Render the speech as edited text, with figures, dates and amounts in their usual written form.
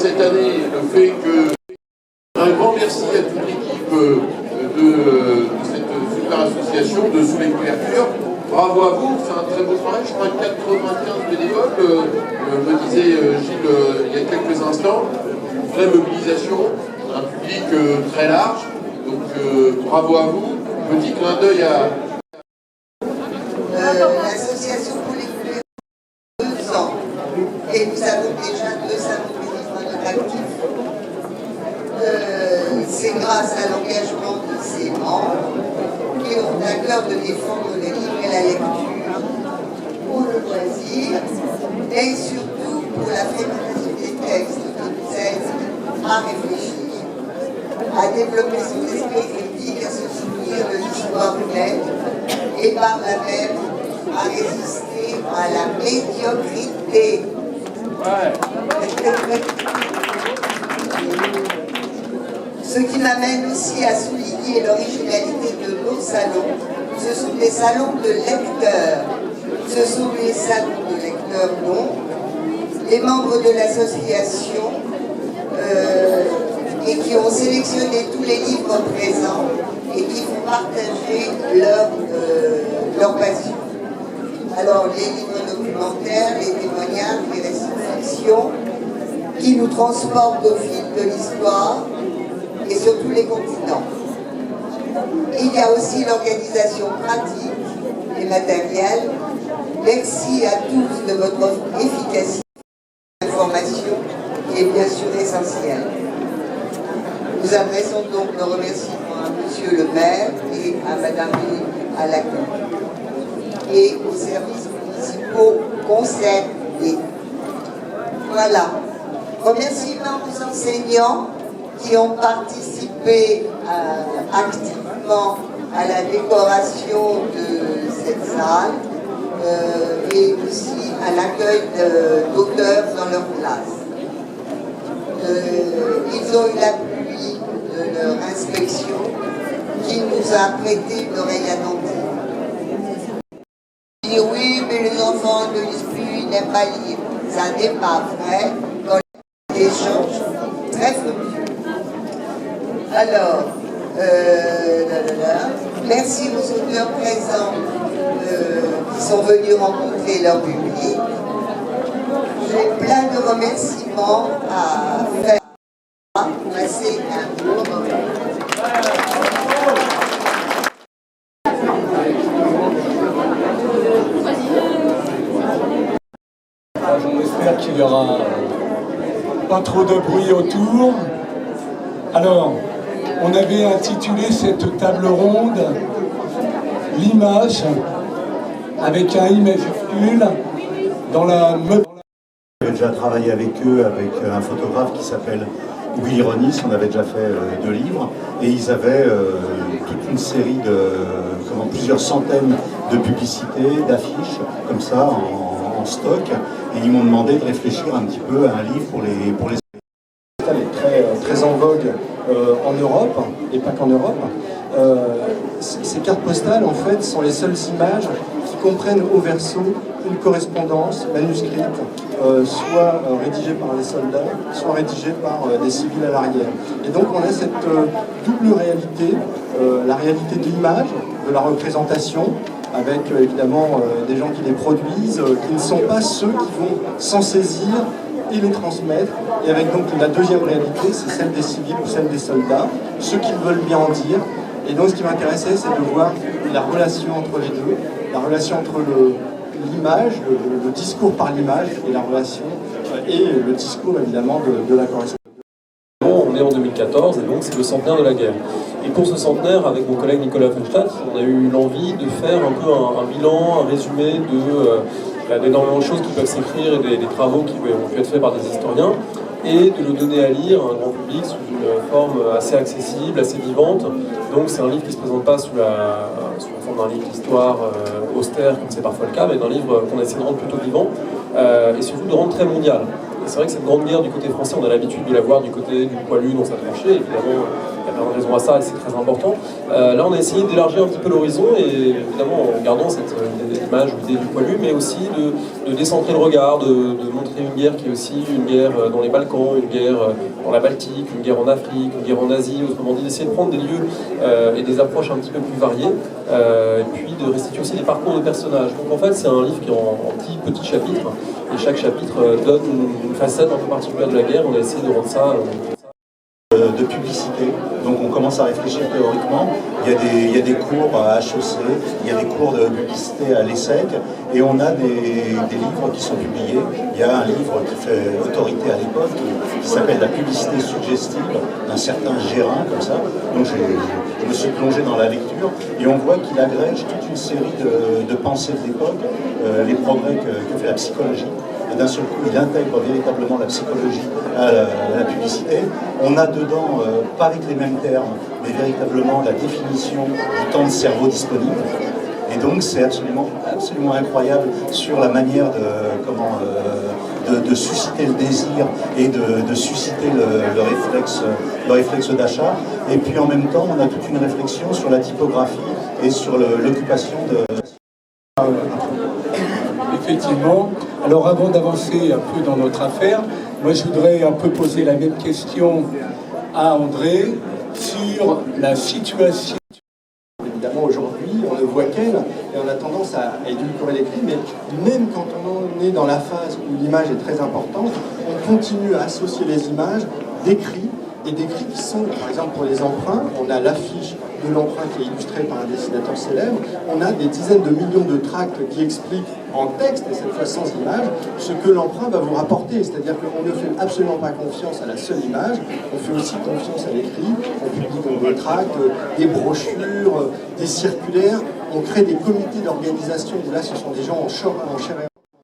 cette année le fait que un grand merci à toute l'équipe de cette super association de Sous les couvertures. Bravo à vous, c'est un très beau travail. Je crois 95 bénévoles, me disait Gilles il y a quelques instants. Une vraie mobilisation, un public très large. Donc bravo à vous. Petit clin d'œil à l'association pour les couvertures 2 ans. Et nous avons déjà 2 salons de bénévoles actifs. C'est grâce à l'engagement de ces membres qui ont à cœur de défendre le livre et la lecture pour le loisir et surtout pour la fréquentation des textes qui nous aident à réfléchir, à développer son esprit critique, à se souvenir de l'histoire humaine et par là même à résister à la médiocrité. Ce qui m'amène aussi à souligner l'originalité de nos salons, ce sont des salons de lecteurs. Ce sont les salons de lecteurs dont les membres de l'association et qui ont sélectionné tous les livres présents et qui font partager leur passion. Alors les livres documentaires, les témoignages, les récits de fiction qui nous transportent au fil de l'histoire et sur tous les continents. Il y a aussi l'organisation pratique et matérielle. Merci à tous de votre efficacité d'information qui est bien sûr essentielle. Nous adressons donc nos remerciements à Monsieur le maire et à Madame à l'accueil et aux services municipaux concernés. Voilà. Remerciements aux enseignants qui ont participé activement à la décoration de cette salle et aussi à l'accueil d'auteurs dans leur classe. Ils ont eu l'appui de leur inspection qui nous a prêté une oreille attentive. Dire oui, mais les enfants ne lisent plus, ils n'aiment pas lire. Ça n'est pas vrai quand les échanges très fructueux. Alors, merci aux auteurs présents qui sont venus rencontrer leur public. J'ai plein de remerciements à faire pour passer un bon moment. J'espère qu'il n'y aura pas trop de bruit autour. Alors, on avait intitulé cette table ronde « L'image » avec un « i » majuscule dans la mode. J'avais déjà travaillé avec eux, avec un photographe qui s'appelle Willy Ronis, on avait déjà fait 2 livres, et ils avaient toute une série plusieurs centaines de publicités, d'affiches, comme ça, en stock, et ils m'ont demandé de réfléchir un petit peu à un livre pour les Elle est très en vogue en Europe, et pas qu'en Europe. Ces cartes postales, en fait, sont les seules images qui comprennent au verso une correspondance manuscrite, soit rédigée par des soldats, soit rédigée par des civils à l'arrière. Et donc on a cette double réalité, la réalité de l'image, de la représentation, avec évidemment des gens qui les produisent, qui ne sont pas ceux qui vont s'en saisir et les transmettre. Et avec donc la deuxième réalité, c'est celle des civils ou celle des soldats, ceux qui veulent bien en dire. Et donc ce qui m'intéressait, c'est de voir la relation entre les deux, la relation entre l'image, le discours par l'image, et la relation, et le discours évidemment de la correspondance. On est en 2014 et donc c'est le centenaire de la guerre. Et pour ce centenaire, avec mon collègue Nicolas Fenstadt, on a eu l'envie de faire un peu un bilan, un résumé d'énormément de choses qui peuvent s'écrire et des travaux qui ont pu être faits par des historiens, et de le donner à lire à un grand public sous une forme assez accessible, assez vivante. Donc c'est un livre qui ne se présente pas sous la forme d'un livre d'histoire austère, comme c'est parfois le cas, mais d'un livre qu'on essaie de rendre plutôt vivant, et surtout de rendre très mondial. c'est vrai que cette grande guerre du côté français, on a l'habitude de la voir du côté du poilu dans sa tranchée, évidemment, il y a plein de raisons à ça et c'est très important. Là, on a essayé d'élargir un petit peu l'horizon et évidemment en gardant cette image ou idée du poilu, mais aussi de décentrer le regard, de montrer une guerre qui est aussi une guerre dans les Balkans, une guerre dans la Baltique, une guerre en Afrique, une guerre en Asie, autrement dit, d'essayer de prendre des lieux et des approches un petit peu plus variées, et puis de restituer aussi des parcours de personnages. Donc en fait, c'est un livre qui est en petits chapitres, et chaque chapitre donne une facette un peu particulière de la guerre. On a essayé de rendre ça... de publicité. Donc on commence à réfléchir théoriquement. Il y a des cours à HEC, il y a des cours de publicité à l'ESSEC, et on a des livres qui sont publiés. Il y a un livre qui fait autorité à l'époque, qui s'appelle La publicité suggestive, d'un certain Gérin, comme ça. Donc je me suis plongé dans la lecture, et on voit qu'il agrège toute une série de pensées de l'époque, les progrès que fait la psychologie. Et d'un seul coup, il intègre véritablement la psychologie à la publicité. On a dedans, pas avec les mêmes termes, mais véritablement la définition du temps de cerveau disponible. Et donc, c'est absolument incroyable sur la manière de susciter le désir et de susciter le réflexe d'achat. Et puis, en même temps, on a toute une réflexion sur la typographie et sur l'occupation de... Effectivement. Alors avant d'avancer un peu dans notre affaire, moi je voudrais un peu poser la même question à André sur la situation. Évidemment, aujourd'hui, on ne voit qu'elle, et on a tendance à édulcorer les cris, mais même quand on est dans la phase où l'image est très importante, on continue à associer les images des cris, et des cris qui sont, par exemple pour les emprunts, on a l'affiche de l'emprunt qui est illustrée par un dessinateur célèbre, on a des dizaines de millions de tracts qui expliquent en texte, et cette fois sans image, ce que l'emprunt va vous rapporter. C'est-à-dire qu'on ne fait absolument pas confiance à la seule image, on fait aussi confiance à l'écrit, on publie donc des tracts, des brochures, des circulaires, on crée des comités d'organisation où là ce sont des gens en chair et